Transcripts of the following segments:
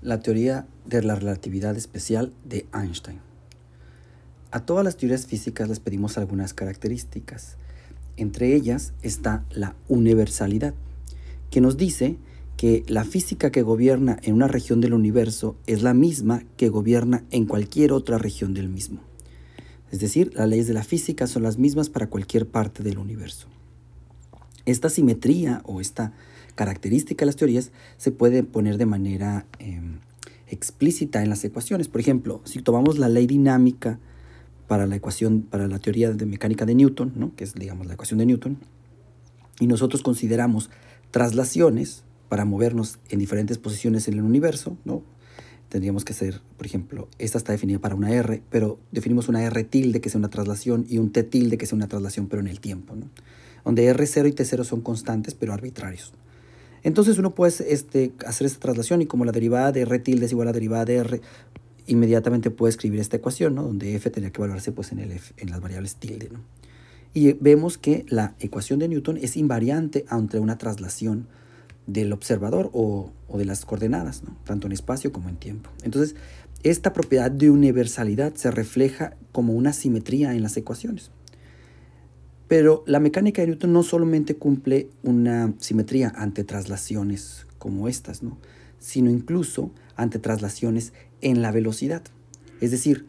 La teoría de la relatividad especial de Einstein. A todas las teorías físicas les pedimos algunas características. Entre ellas está la universalidad, que nos dice que la física que gobierna en una región del universo es la misma que gobierna en cualquier otra región del mismo. Es decir, las leyes de la física son las mismas para cualquier parte del universo. Esta simetría o esta característica de las teorías se puede poner de manera explícita en las ecuaciones. Por ejemplo, si tomamos la ley dinámica para la ecuación, para la teoría de mecánica de Newton, ¿no? Que es, digamos, la ecuación de Newton, y nosotros consideramos traslaciones para movernos en diferentes posiciones en el universo, ¿no? Tendríamos que hacer, por ejemplo, esta está definida para una R, pero definimos una R tilde que sea una traslación y un T tilde que sea una traslación, pero en el tiempo, ¿no? Donde R0 y T0 son constantes, pero arbitrarios. Entonces uno puede hacer esta traslación y como la derivada de R tilde es igual a la derivada de R, inmediatamente puede escribir esta ecuación, ¿no? Donde F tendría que evaluarse pues, en las variables tilde, ¿no? Y vemos que la ecuación de Newton es invariante ante una traslación del observador o de las coordenadas, ¿no? Tanto en espacio como en tiempo. Entonces, esta propiedad de universalidad se refleja como una simetría en las ecuaciones. Pero la mecánica de Newton no solamente cumple una simetría ante traslaciones como estas, ¿no? Sino incluso ante traslaciones en la velocidad. Es decir,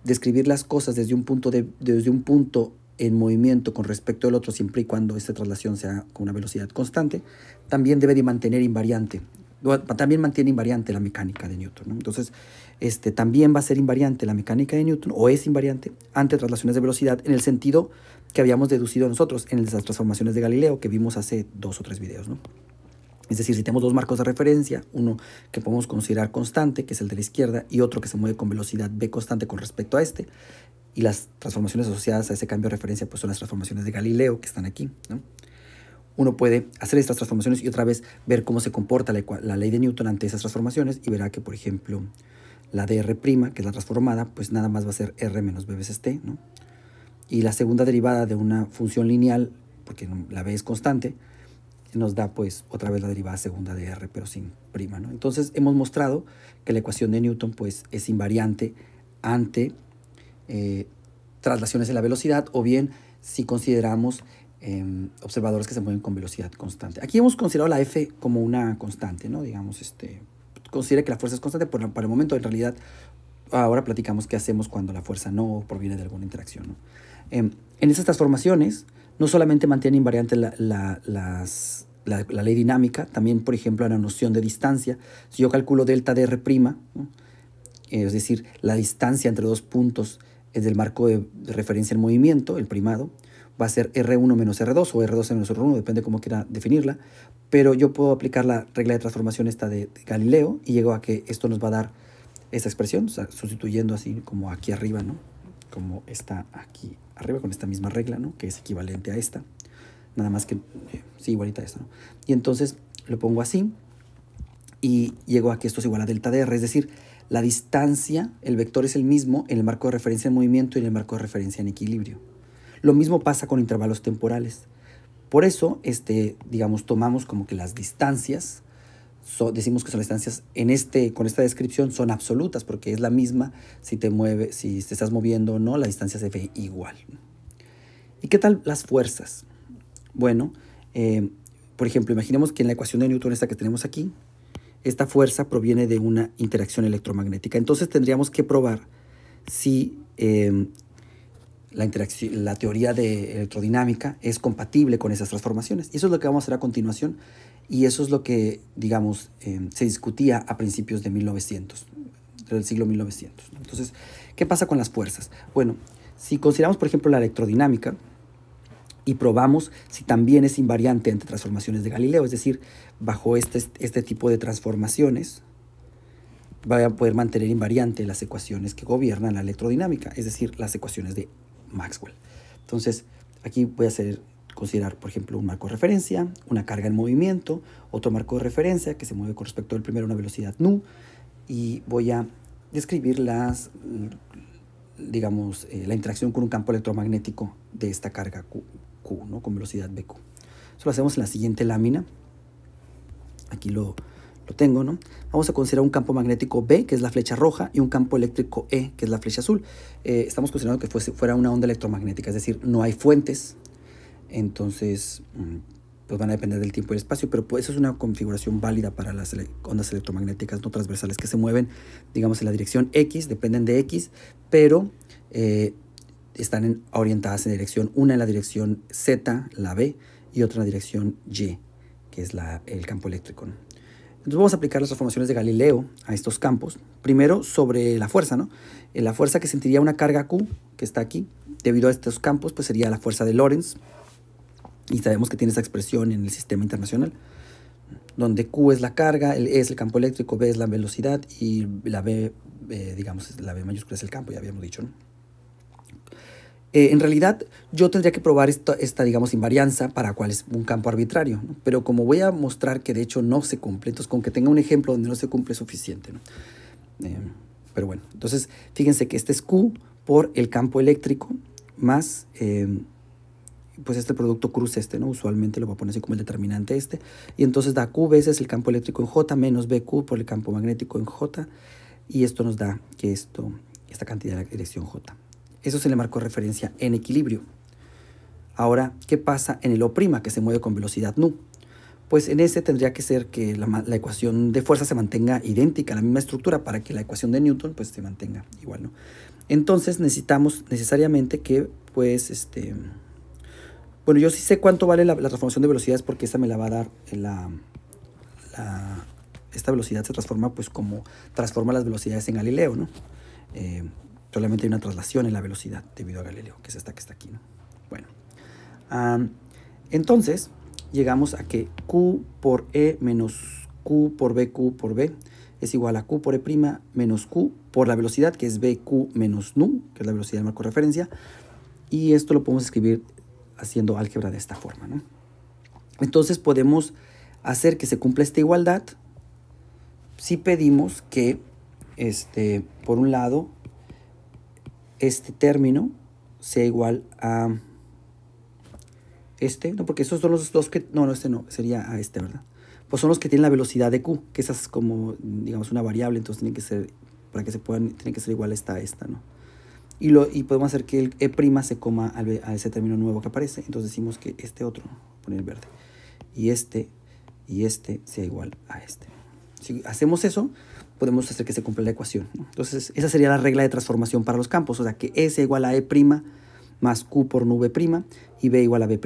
describir las cosas desde un punto en movimiento con respecto al otro, siempre y cuando esta traslación sea con una velocidad constante, también debe de mantener invariante. También mantiene invariante la mecánica de Newton, ¿no? Entonces, también va a ser invariante la mecánica de Newton, o es invariante, ante traslaciones de velocidad, en el sentido que habíamos deducido nosotros en las transformaciones de Galileo, que vimos hace 2 o 3 videos, ¿no? Es decir, si tenemos dos marcos de referencia, uno que podemos considerar constante, que es el de la izquierda, y otro que se mueve con velocidad v constante con respecto a este, y las transformaciones asociadas a ese cambio de referencia pues son las transformaciones de Galileo, que están aquí, ¿no? Uno puede hacer estas transformaciones y otra vez ver cómo se comporta la ley de Newton ante esas transformaciones y verá que, por ejemplo, la de R', que es la transformada, pues nada más va a ser R menos B veces T, ¿no? Y la segunda derivada de una función lineal, porque la B es constante, nos da pues otra vez la derivada segunda de R, pero sin prima, ¿no? Entonces hemos mostrado que la ecuación de Newton pues es invariante ante traslaciones en la velocidad, o bien si consideramos observadores que se mueven con velocidad constante. Aquí hemos considerado la F como una constante, ¿no? Digamos, considera que la fuerza es constante, pero para el momento en realidad ahora platicamos qué hacemos cuando la fuerza no proviene de alguna interacción, ¿no? En esas transformaciones no solamente mantiene invariante la ley dinámica, también, por ejemplo, la noción de distancia. Si yo calculo delta de R', ¿no? Es decir, la distancia entre dos puntos del marco de referencia en movimiento, el primado, va a ser R1 menos R2 o R2 menos R1, depende cómo quiera definirla, pero yo puedo aplicar la regla de transformación esta de Galileo y llego a que esto nos va a dar esta expresión, o sea, sustituyendo así como aquí arriba, ¿no? Como está aquí arriba con esta misma regla, ¿no? Que es equivalente a esta, nada más que, sí, igualita a esta, ¿no? Y entonces lo pongo así y llego a que esto es igual a delta de R, es decir, la distancia, el vector es el mismo en el marco de referencia en movimiento y en el marco de referencia en equilibrio. Lo mismo pasa con intervalos temporales. Por eso, digamos, tomamos como que las distancias, decimos que son las distancias con esta descripción son absolutas, porque es la misma si te estás moviendo o no, la distancia se ve igual. ¿Y qué tal las fuerzas? Bueno, por ejemplo, imaginemos que en la ecuación de Newton, esta que tenemos aquí, esta fuerza proviene de una interacción electromagnética. Entonces tendríamos que probar si la teoría de electrodinámica es compatible con esas transformaciones. Y eso es lo que vamos a hacer a continuación. Y eso es lo que, digamos, se discutía a principios de 1900, del siglo 1900. Entonces, ¿qué pasa con las fuerzas? Bueno, si consideramos, por ejemplo, la electrodinámica y probamos si también es invariante entre transformaciones de Galileo, es decir, bajo este tipo de transformaciones, va a poder mantener invariante las ecuaciones que gobiernan la electrodinámica, es decir, las ecuaciones de Maxwell. Entonces, aquí voy a considerar, por ejemplo, un marco de referencia, una carga en movimiento, otro marco de referencia que se mueve con respecto al primero a una velocidad nu, y voy a describir digamos, la interacción con un campo electromagnético de esta carga Q, ¿no? Con velocidad BQ. Eso lo hacemos en la siguiente lámina. Aquí lo lo tengo, ¿no? Vamos a considerar un campo magnético B, que es la flecha roja, y un campo eléctrico E, que es la flecha azul. Estamos considerando que fuera una onda electromagnética, es decir, no hay fuentes, entonces pues van a depender del tiempo y el espacio, pero pues eso es una configuración válida para las ondas electromagnéticas no transversales que se mueven, digamos, en la dirección X, dependen de X, pero están orientadas en dirección, una en la dirección Z, la B, y otra en la dirección Y, que es el campo eléctrico, ¿no? Entonces vamos a aplicar las transformaciones de Galileo a estos campos. Primero sobre la fuerza, ¿no? La fuerza que sentiría una carga Q, que está aquí, debido a estos campos, pues sería la fuerza de Lorentz. Y sabemos que tiene esa expresión en el sistema internacional, donde Q es la carga, el E es el campo eléctrico, B es la velocidad y la B, digamos, la B mayúscula es el campo, ya habíamos dicho, ¿no? En realidad, yo tendría que probar esta, digamos, invarianza para cuál es un campo arbitrario, ¿no? Pero como voy a mostrar que de hecho no se cumple, entonces con que tenga un ejemplo donde no se cumple es suficiente, ¿no? Pero bueno, entonces fíjense que este es Q por el campo eléctrico más, pues este producto cruz ¿no? Usualmente lo voy a poner así como el determinante y entonces da Q veces el campo eléctrico en J menos BQ por el campo magnético en J, y esto nos da que esta cantidad de la dirección J. Eso se le marcó referencia en equilibrio. Ahora, ¿qué pasa en el O', que se mueve con velocidad nu? Pues en ese tendría que ser que la ecuación de fuerza se mantenga idéntica, la misma estructura, para que la ecuación de Newton pues se mantenga igual, ¿no? Entonces necesitamos necesariamente que, pues, bueno, yo sí sé cuánto vale la transformación de velocidades porque esta me la va a dar esta velocidad se transforma pues como transforma las velocidades en Galileo, ¿no? Solamente hay una traslación en la velocidad debido a Galileo, que es esta que está aquí, ¿no? Bueno, entonces llegamos a que Q por E menos Q por BQ por B es igual a Q por E' menos Q por la velocidad, que es BQ menos nu, que es la velocidad del marco de referencia, y esto lo podemos escribir haciendo álgebra de esta forma, ¿no? Entonces podemos hacer que se cumpla esta igualdad si pedimos que, por un lado, este término sea igual a no, porque esos son los dos que, no, este no, sería a ¿verdad? Pues son los que tienen la velocidad de Q, que esa es como, digamos, una variable, entonces tiene que ser, para que se puedan, tiene que ser igual a esta, ¿no? Y podemos hacer que el E' se coma a ese término nuevo que aparece, entonces decimos que este otro, poner verde, y este sea igual a este. Si hacemos eso, podemos hacer que se cumpla la ecuación, ¿no? Entonces, esa sería la regla de transformación para los campos, o sea, que E sea igual a E' más Q por nu B' y B igual a B'.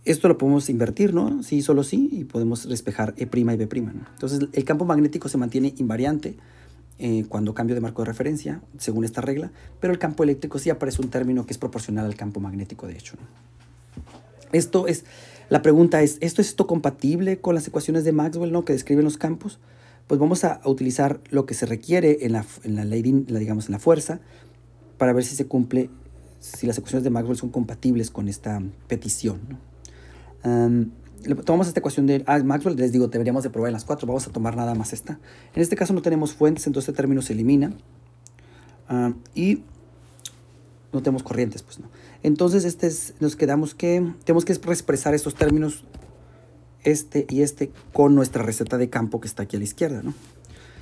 Esto lo podemos invertir, ¿no? Sí, solo sí, y podemos despejar E' y B', ¿no? Entonces, el campo magnético se mantiene invariante cuando cambio de marco de referencia, según esta regla, pero el campo eléctrico sí aparece un término que es proporcional al campo magnético, de hecho, ¿no? La pregunta es, ¿esto es compatible con las ecuaciones de Maxwell, ¿no? Que describen los campos? Pues vamos a utilizar lo que se requiere en la ley, digamos, en la fuerza, para ver si se cumple, si las ecuaciones de Maxwell son compatibles con esta petición, ¿no? Tomamos esta ecuación de Maxwell, les digo, deberíamos de probar en las 4, vamos a tomar nada más esta. En este caso no tenemos fuentes, entonces este término se elimina, y no tenemos corrientes, pues no. Entonces nos quedamos que tenemos que expresar estos términos, y con nuestra receta de campo que está aquí a la izquierda, ¿no?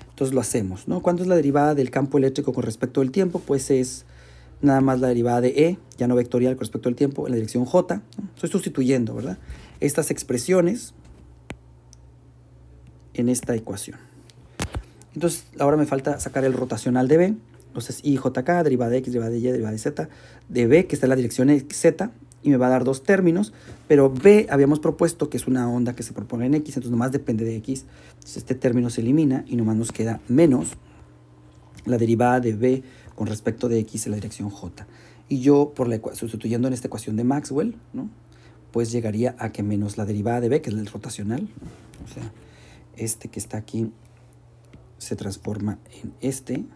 Entonces lo hacemos, ¿no? ¿Cuánto es la derivada del campo eléctrico con respecto al tiempo? Pues es nada más la derivada de E, ya no vectorial con respecto al tiempo, en la dirección J, ¿no? Estoy sustituyendo, ¿verdad?, estas expresiones en esta ecuación. Entonces ahora me falta sacar el rotacional de B. Entonces IJK, derivada de X, derivada de Y, derivada de Z, de B, que está en la dirección Z, y me va a dar dos términos, pero B habíamos propuesto que es una onda que se propone en X, entonces nomás depende de X. Entonces este término se elimina y nomás nos queda menos la derivada de B con respecto de X en la dirección J. Y yo, sustituyendo en esta ecuación de Maxwell, ¿no?, pues llegaría a que menos la derivada de B, que es el rotacional, ¿no? O sea, que está aquí se transforma en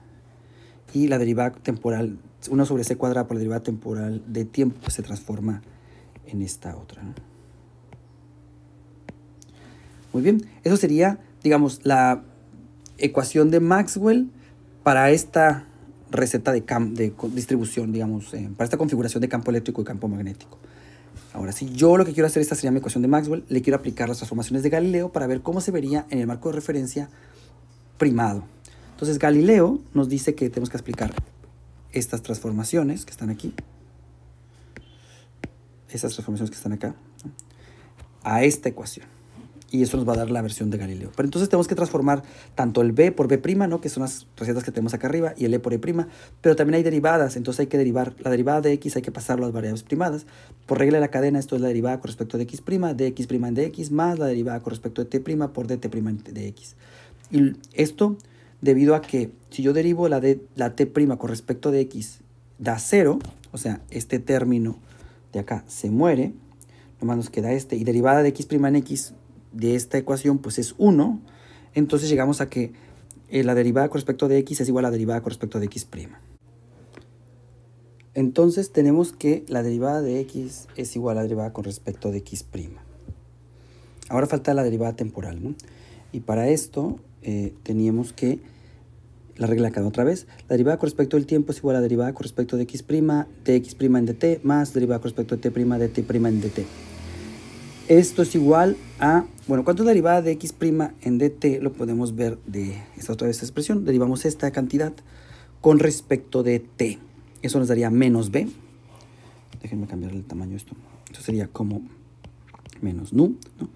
y la derivada temporal, 1 sobre c cuadrado por la derivada temporal de tiempo, pues se transforma en esta otra, ¿no? Muy bien, eso sería, digamos, la ecuación de Maxwell para esta receta de distribución, digamos, para esta configuración de campo eléctrico y campo magnético. Ahora, si yo lo que quiero hacer, esta sería mi ecuación de Maxwell, le quiero aplicar las transformaciones de Galileo para ver cómo se vería en el marco de referencia primado. Entonces, Galileo nos dice que tenemos que aplicar estas transformaciones que están aquí, estas transformaciones que están acá, ¿no?, a esta ecuación. Y eso nos va a dar la versión de Galileo. Pero entonces tenemos que transformar tanto el b por b', ¿no?, que son las recetas que tenemos acá arriba, y el e por e', pero también hay derivadas, entonces hay que derivar la derivada de x, hay que pasarlo a las variables primadas. Por regla de la cadena, esto es la derivada con respecto de x', de x' en dx, más la derivada con respecto de t' por dt' en dx. Y esto debido a que si yo derivo la t' con respecto de x da 0, o sea, este término de acá se muere, nomás nos queda este, y derivada de x' en x de esta ecuación pues es 1, entonces llegamos a que la derivada con respecto de x es igual a la derivada con respecto de x'. Entonces tenemos que la derivada de x es igual a la derivada con respecto de x'. Ahora falta la derivada temporal, ¿no? Y para esto teníamos que, la regla acá otra vez, la derivada con respecto del tiempo es igual a la derivada con respecto de x', en dt, más derivada con respecto de t', en dt. Esto es igual a, bueno, ¿cuánto es la derivada de x' en dt? Lo podemos ver de esta otra vez esta expresión. Derivamos esta cantidad con respecto de t. Eso nos daría menos b. Déjenme cambiar el tamaño de esto. Esto sería como menos nu, ¿no?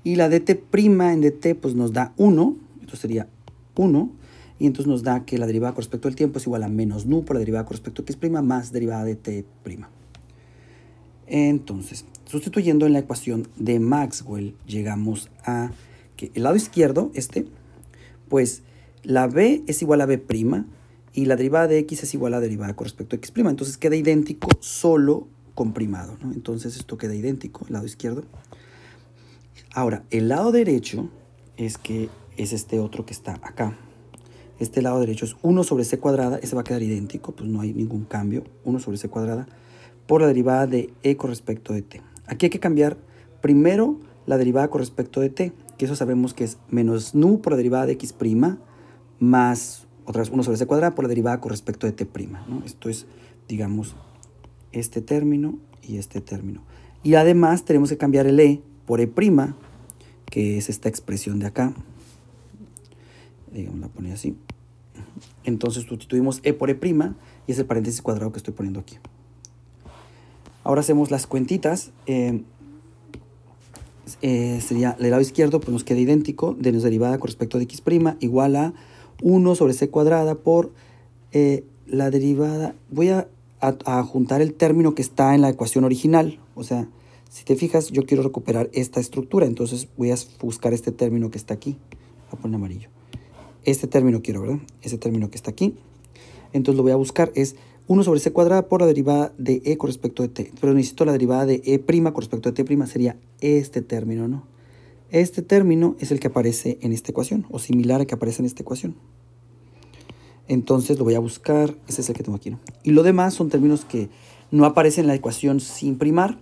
Y la dt' en dt pues nos da 1. Esto sería 1. Y entonces nos da que la derivada con respecto al tiempo es igual a menos nu por la derivada con respecto a x' más derivada de t'. Entonces, sustituyendo en la ecuación de Maxwell, llegamos a que el lado izquierdo, pues la b es igual a b' y la derivada de x es igual a la derivada con respecto a x'. Entonces queda idéntico solo comprimado, ¿no? Entonces esto queda idéntico, el lado izquierdo. Ahora, el lado derecho es este otro que está acá. Este lado derecho es 1 sobre c cuadrada, ese va a quedar idéntico, pues no hay ningún cambio, 1 sobre c cuadrada, por la derivada de e con respecto de t. Aquí hay que cambiar primero la derivada con respecto de t, que eso sabemos que es menos nu por la derivada de x', más otra vez 1 sobre c cuadrada por la derivada con respecto de t', ¿no? Esto es, digamos, este término y este término. Y además tenemos que cambiar el e por e', que es esta expresión de acá. Digamos, la ponía así. Entonces sustituimos e por e' y es el paréntesis cuadrado que estoy poniendo aquí. Ahora hacemos las cuentitas. Sería el lado izquierdo, pues nos queda idéntico, de la derivada con respecto de x' igual a 1 sobre c cuadrada por la derivada. Voy a juntar el término que está en la ecuación original. O sea, si te fijas, yo quiero recuperar esta estructura, entonces voy a buscar este término que está aquí. Voy a poner amarillo. Este término quiero, ¿verdad? Este término que está aquí. Entonces lo voy a buscar, es 1 sobre c cuadrada por la derivada de e con respecto de t. Pero necesito la derivada de e' con respecto de t', sería este término, ¿no? Este término es el que aparece en esta ecuación, o similar al que aparece en esta ecuación. Entonces lo voy a buscar, ese es el que tengo aquí, ¿no? Y lo demás son términos que no aparecen en la ecuación sin primar,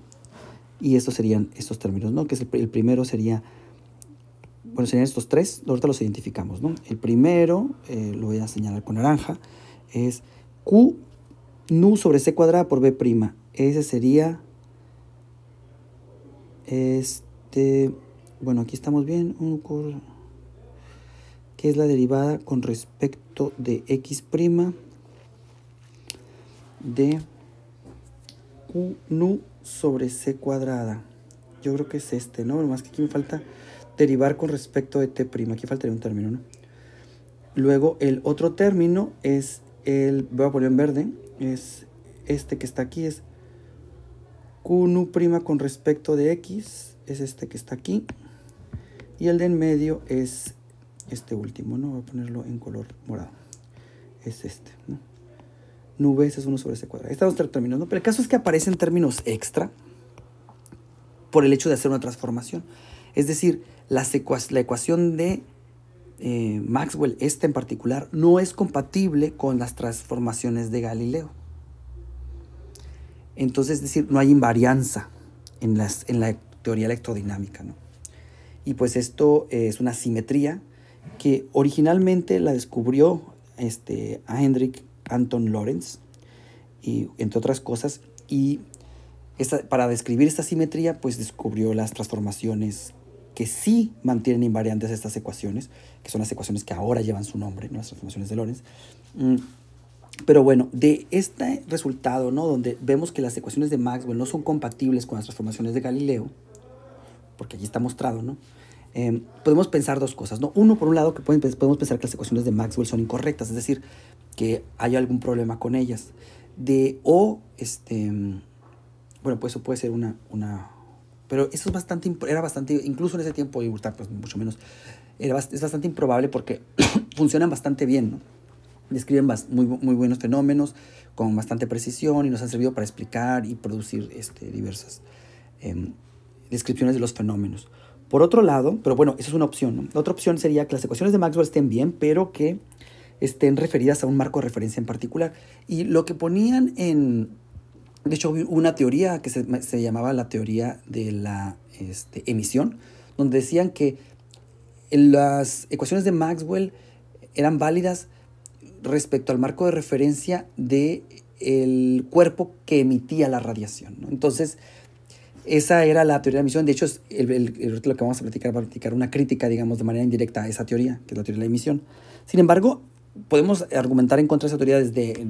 y estos serían estos términos, ¿no? Que es el primero sería, bueno, serían estos tres, ahorita los identificamos, ¿no? El primero, lo voy a señalar con naranja, es q nu sobre c cuadrada por b'. Ese sería, bueno, aquí estamos bien, que es la derivada con respecto de x' de q nu sobre c cuadrada. Yo creo que es ¿no? Más que aquí me falta derivar con respecto de t'. Aquí faltaría un término, ¿no? Luego el otro término es voy a poner en verde, es este que está aquí, es q nu' con respecto de x, es este que está aquí. Y el de en medio es este último, ¿no? Voy a ponerlo en color morado. Es este, ¿no? Nu es 1 sobre c cuadrada. Estos dos términos, ¿no? Pero el caso es que aparecen términos extra por el hecho de hacer una transformación. Es decir, la ecuación de Maxwell, en particular, no es compatible con las transformaciones de Galileo. Entonces, es decir, no hay invarianza en la teoría electrodinámica, ¿no? Y pues esto es una simetría que originalmente la descubrió a Hendrik Anton Lorentz, y entre otras cosas, y para describir esta simetría, pues descubrió las transformaciones que sí mantienen invariantes estas ecuaciones, que son las ecuaciones que ahora llevan su nombre, ¿no? Las transformaciones de Lorentz. Pero bueno, de este resultado, ¿no? Donde vemos que las ecuaciones de Maxwell no son compatibles con las transformaciones de Galileo, porque allí está mostrado, ¿no? Podemos pensar dos cosas, ¿no? Uno, por un lado, que podemos pensar que las ecuaciones de Maxwell son incorrectas, es decir, que hay algún problema con ellas. Bueno, pues eso puede ser pero eso era bastante, incluso en ese tiempo, y ahorita pues mucho menos, es bastante improbable porque funcionan bastante bien, ¿no? Describen muy buenos fenómenos con bastante precisión y nos han servido para explicar y producir diversas descripciones de los fenómenos. Por otro lado, pero bueno, esa es una opción, ¿no? La otra opción sería que las ecuaciones de Maxwell estén bien, pero que estén referidas a un marco de referencia en particular. Y lo que ponían de hecho, hubo una teoría que se llamaba la teoría de la emisión, donde decían que las ecuaciones de Maxwell eran válidas respecto al marco de referencia del cuerpo que emitía la radiación, ¿no? Entonces, esa era la teoría de la emisión. De hecho, es lo que vamos a platicar una crítica, digamos, de manera indirecta a esa teoría, que es la teoría de la emisión. Sin embargo, podemos argumentar en contra de esa teoría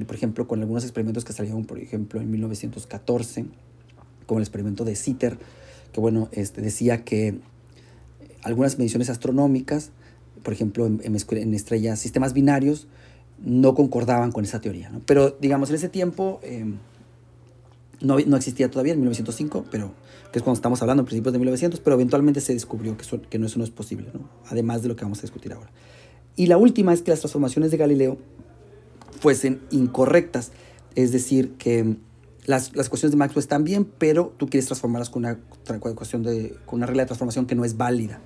por ejemplo, con algunos experimentos que salieron, por ejemplo, en 1914, como el experimento de Sitter, que, bueno, decía que algunas mediciones astronómicas, por ejemplo, en estrellas, sistemas binarios, no concordaban con esa teoría, ¿no? Pero, digamos, en ese tiempo no existía todavía, en 1905, pero que es cuando estamos hablando, en principios de 1900, pero eventualmente se descubrió que eso no es posible, ¿no? Además de lo que vamos a discutir ahora. Y la última es que las transformaciones de Galileo fuesen incorrectas, es decir, que las ecuaciones de Maxwell están bien, pero tú quieres transformarlas con una regla de transformación que no es válida.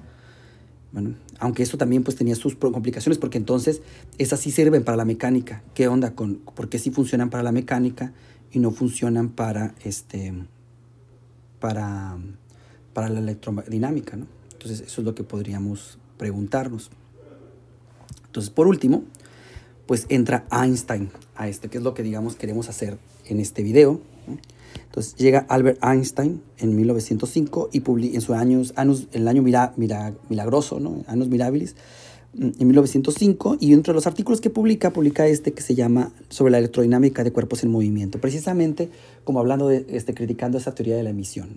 Bueno, aunque esto también pues tenía sus complicaciones, porque entonces esas sí sirven para la mecánica. ¿Qué onda por qué sí funcionan para la mecánica y no funcionan para la electrodinámica, ¿no? Entonces eso es lo que podríamos preguntarnos. Entonces, por último, pues entra Einstein que es lo que, digamos, queremos hacer en este video, ¿no? Entonces llega Albert Einstein en 1905 y publica en su el año milagroso, ¿no? Annus Mirabilis, en 1905, y entre los artículos que publica que se llama Sobre la electrodinámica de cuerpos en movimiento, precisamente como hablando criticando esa teoría de la emisión.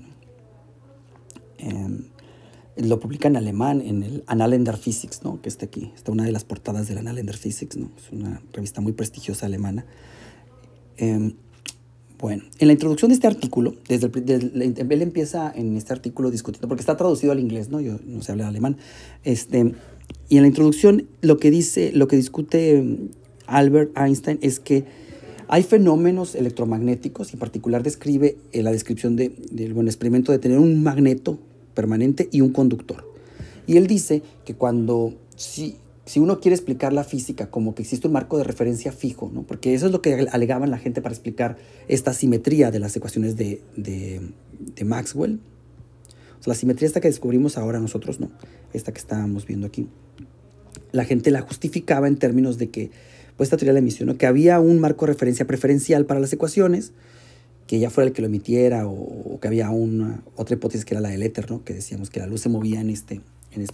Lo publica en alemán en el Annalen der Physik, ¿no? Que está aquí, está una de las portadas del Annalen der Physik, ¿no? Es una revista muy prestigiosa alemana. Bueno, en la introducción de este artículo, él empieza en este artículo discutiendo, porque está traducido al inglés, ¿no? Yo no sé hablar alemán. Y en la introducción lo que discute Albert Einstein es que hay fenómenos electromagnéticos, y en particular describe la descripción del experimento de tener un magneto permanente y un conductor. Y él dice que si uno quiere explicar la física como que existe un marco de referencia fijo, ¿no? Porque eso es lo que alegaban la gente para explicar esta simetría de las ecuaciones de Maxwell. O sea, la simetría esta que descubrimos ahora nosotros, ¿no? Esta que estábamos viendo aquí. La gente la justificaba en términos de que, pues esta teoría de la emisión, ¿no? Que había un marco de referencia preferencial para las ecuaciones, que ya fuera el que lo emitiera, o que había otra hipótesis que era la del éter, ¿no? Que decíamos que la luz se movía en este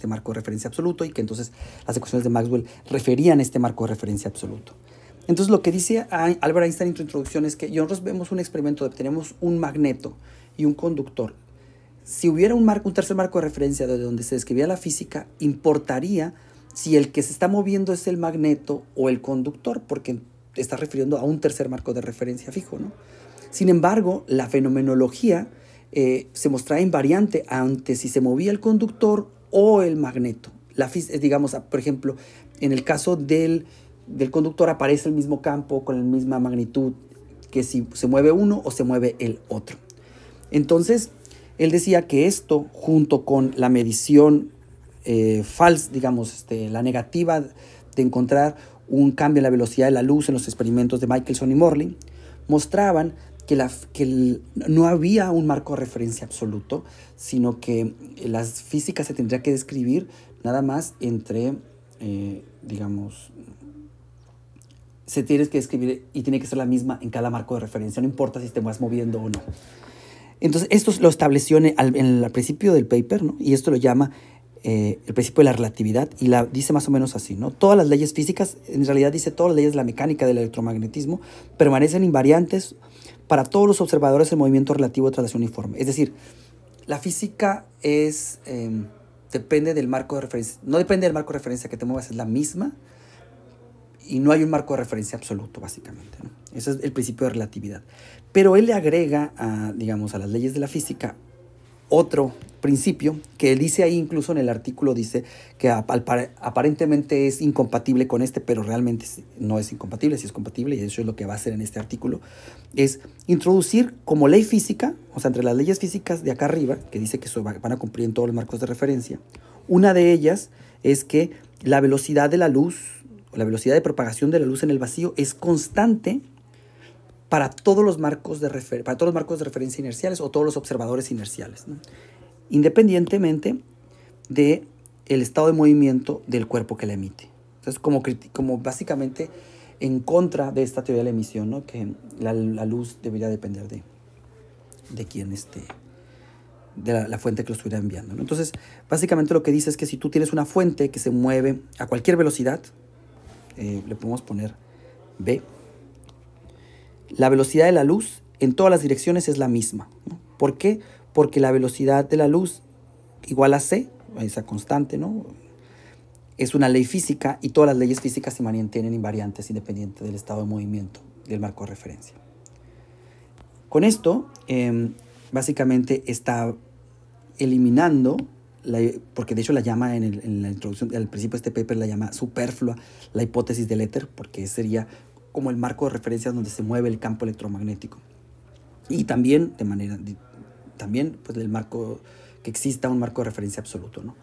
marco de referencia absoluto, y que entonces las ecuaciones de Maxwell referían este marco de referencia absoluto. Entonces lo que dice Albert Einstein en su introducción es que nosotros vemos un experimento donde tenemos un magneto y un conductor. Si hubiera un tercer marco de referencia de donde se describía la física, importaría si el que se está moviendo es el magneto o el conductor, porque está refiriendo a un tercer marco de referencia fijo, ¿no? Sin embargo, la fenomenología se mostraba invariante ante si se movía el conductor o el magneto. Digamos, por ejemplo, en el caso del conductor aparece el mismo campo con la misma magnitud que si se mueve uno o se mueve el otro. Entonces, él decía que esto, junto con la medición falsa, digamos, la negativa de encontrar un cambio en la velocidad de la luz en los experimentos de Michelson y Morley, mostraban que no había un marco de referencia absoluto, sino que la física se tendría que describir nada más entre, se tiene que describir y tiene que ser la misma en cada marco de referencia, no importa si te vas moviendo o no. Entonces, esto lo estableció en el principio del paper, ¿no? Y esto lo llama el principio de la relatividad, y dice más o menos así, ¿no? Todas las leyes físicas, en realidad dice todas las leyes de la mecánica del electromagnetismo, permanecen invariantes para todos los observadores en movimiento relativo de traslación uniforme. Es decir, la física depende del marco de referencia. No depende del marco de referencia que te muevas, es la misma, y no hay un marco de referencia absoluto, básicamente, ¿no? Ese es el principio de relatividad. Pero él le agrega, digamos, a las leyes de la física otro principio que él dice ahí, incluso en el artículo dice que aparentemente es incompatible con este, pero realmente no es incompatible, sí es compatible, y eso es lo que va a hacer en este artículo, es introducir como ley física, o sea, entre las leyes físicas de acá arriba, que dice que van a cumplir en todos los marcos de referencia, una de ellas es que la velocidad de la luz, o la velocidad de propagación de la luz en el vacío es constante para todos los marcos de referencia inerciales o todos los observadores inerciales, ¿no? Independientemente del estado de movimiento del cuerpo que la emite. Entonces, como básicamente en contra de esta teoría de la emisión, ¿no? Que la luz debería depender de quién de la fuente que lo estuviera enviando, ¿no? Entonces, básicamente lo que dice es que si tú tienes una fuente que se mueve a cualquier velocidad, le podemos poner v, la velocidad de la luz en todas las direcciones es la misma, ¿no? ¿Por qué? Porque la velocidad de la luz igual a c, esa constante, ¿no? Es una ley física, y todas las leyes físicas se mantienen invariantes independiente del estado de movimiento del marco de referencia. Con esto, básicamente está eliminando, porque de hecho la llama en la introducción, al principio de este paper la llama superflua la hipótesis del éter, porque sería como el marco de referencia donde se mueve el campo electromagnético. Y también, pues el marco, que exista un marco de referencia absoluto, ¿no?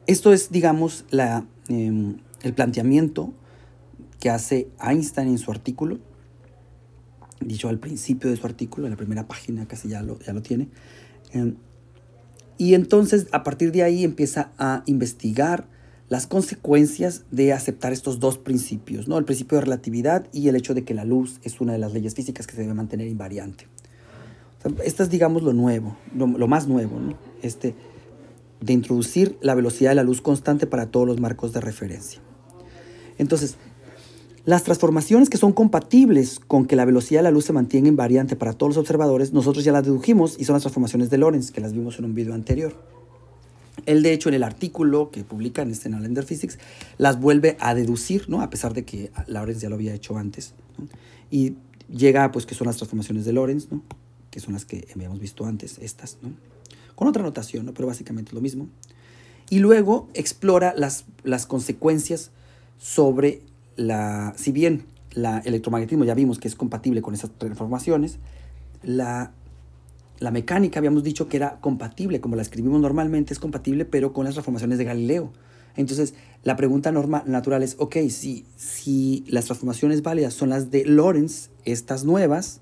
Esto es, digamos, el planteamiento que hace Einstein en su artículo, dicho al principio de su artículo, en la primera página casi ya lo tiene. Y entonces, a partir de ahí, empieza a investigar las consecuencias de aceptar estos dos principios, ¿no? El principio de relatividad y el hecho de que la luz es una de las leyes físicas que se debe mantener invariante. O sea, esto es, digamos, lo nuevo, lo más nuevo, ¿no? De introducir la velocidad de la luz constante para todos los marcos de referencia. Entonces, las transformaciones que son compatibles con que la velocidad de la luz se mantenga invariante para todos los observadores, nosotros ya las dedujimos, y son las transformaciones de Lorentz, que las vimos en un video anterior. Él, de hecho, en el artículo que publica en Analyzer Physics, las vuelve a deducir, ¿no? A pesar de que Lorentz ya lo había hecho antes, ¿no? Y llega, pues, que son las transformaciones de Lorentz, ¿no? Que son las que habíamos visto antes, estas, ¿no? Con otra notación, ¿no? Pero básicamente lo mismo. Y luego explora las consecuencias sobre si bien el electromagnetismo ya vimos que es compatible con esas transformaciones, la mecánica habíamos dicho que era compatible, como la escribimos normalmente, es compatible, pero con las transformaciones de Galileo. Entonces, la pregunta natural es, ok, si las transformaciones válidas son las de Lorentz, estas nuevas,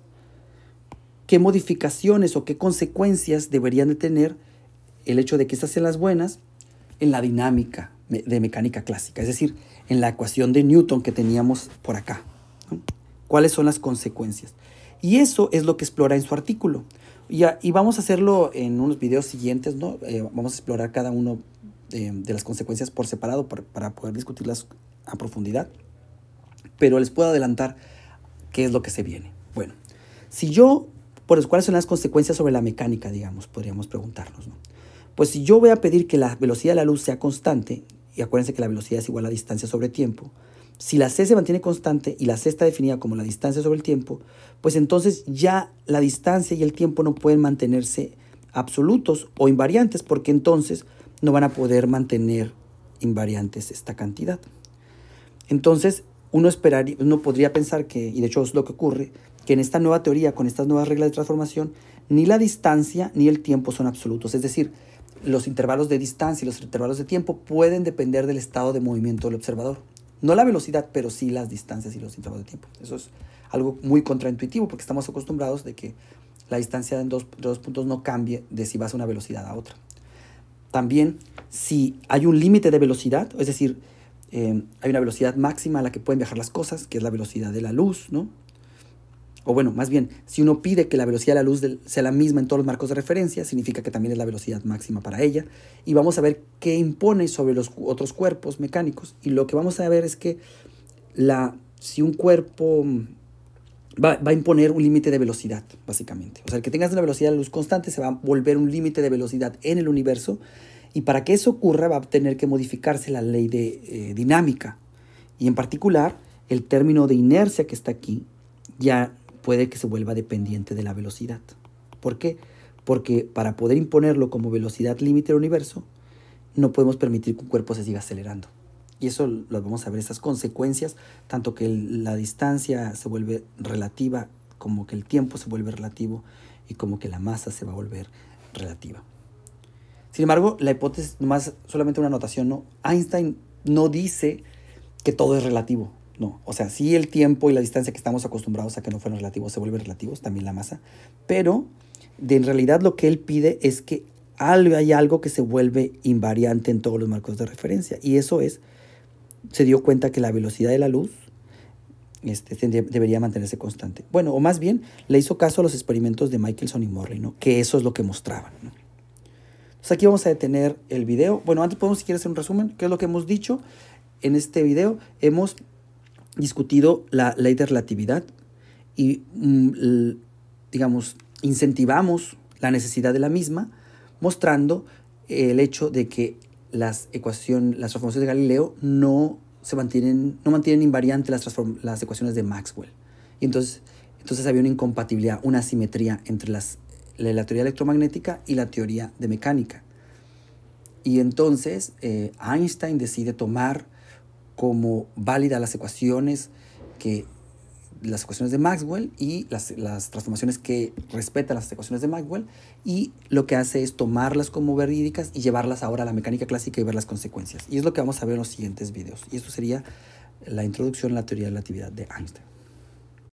¿qué modificaciones o qué consecuencias deberían de tener el hecho de que estas sean las buenas en la dinámica de mecánica clásica? Es decir, en la ecuación de Newton que teníamos por acá, ¿no? ¿Cuáles son las consecuencias? Y eso es lo que explora en su artículo. Y vamos a hacerlo en unos videos siguientes, ¿no? Vamos a explorar cada uno de las consecuencias por separado para poder discutirlas a profundidad. Pero les puedo adelantar qué es lo que se viene. Bueno, ¿cuáles son las consecuencias sobre la mecánica, digamos? Podríamos preguntarnos, ¿no? Pues si yo voy a pedir que la velocidad de la luz sea constante, y acuérdense que la velocidad es igual a distancia sobre tiempo, si la c se mantiene constante y la c está definida como la distancia sobre el tiempo, pues entonces ya la distancia y el tiempo no pueden mantenerse absolutos o invariantes, porque entonces no van a poder mantener invariantes esta cantidad. Entonces uno podría pensar que, y de hecho es lo que ocurre, que en esta nueva teoría, con estas nuevas reglas de transformación, ni la distancia ni el tiempo son absolutos. Es decir, los intervalos de distancia y los intervalos de tiempo pueden depender del estado de movimiento del observador. No la velocidad, pero sí las distancias y los intervalos de tiempo. Eso es algo muy contraintuitivo, porque estamos acostumbrados de que la distancia en dos puntos no cambie de si vas a una velocidad a otra. También, si hay un límite de velocidad, es decir, hay una velocidad máxima a la que pueden viajar las cosas, que es la velocidad de la luz, ¿no? o bueno, más bien, si uno pide que la velocidad de la luz sea la misma en todos los marcos de referencia, significa que también es la velocidad máxima para ella. Y vamos a ver qué impone sobre los otros cuerpos mecánicos. Y lo que vamos a ver es que si un cuerpo va a imponer un límite de velocidad, básicamente. O sea, el que tengas una velocidad de luz constante se va a volver un límite de velocidad en el universo. Y para que eso ocurra va a tener que modificarse la ley de dinámica. Y en particular, el término de inercia que está aquí ya puede que se vuelva dependiente de la velocidad. ¿Por qué? Porque para poder imponerlo como velocidad límite del universo, no podemos permitir que un cuerpo se siga acelerando. Y eso lo vamos a ver, esas consecuencias, tanto que la distancia se vuelve relativa, como que el tiempo se vuelve relativo, y como que la masa se va a volver relativa. Sin embargo, la hipótesis, más solamente una anotación, ¿no? Einstein no dice que todo es relativo. No, o sea, sí el tiempo y la distancia que estamos acostumbrados a que no fueran relativos se vuelven relativos, también la masa, pero en realidad lo que él pide es que hay algo que se vuelve invariante en todos los marcos de referencia, y eso se dio cuenta que la velocidad de la luz debería mantenerse constante. Bueno, o más bien, le hizo caso a los experimentos de Michelson y Morley, ¿no? Que eso es lo que mostraban, ¿no? Entonces aquí vamos a detener el video. Bueno, antes podemos, si quieres, hacer un resumen. ¿Qué es lo que hemos dicho? En este video hemos discutido la ley de relatividad y, digamos, incentivamos la necesidad de la misma, mostrando el hecho de que las transformaciones de Galileo no mantienen invariante las ecuaciones de Maxwell. Y entonces había una incompatibilidad, una asimetría entre la teoría electromagnética y la teoría de mecánica. Y entonces Einstein decide tomar como válida las ecuaciones de Maxwell y las transformaciones que respetan las ecuaciones de Maxwell, y lo que hace es tomarlas como verídicas y llevarlas ahora a la mecánica clásica y ver las consecuencias. Y es lo que vamos a ver en los siguientes videos. Y esto sería la introducción a la teoría de la relatividad de Einstein.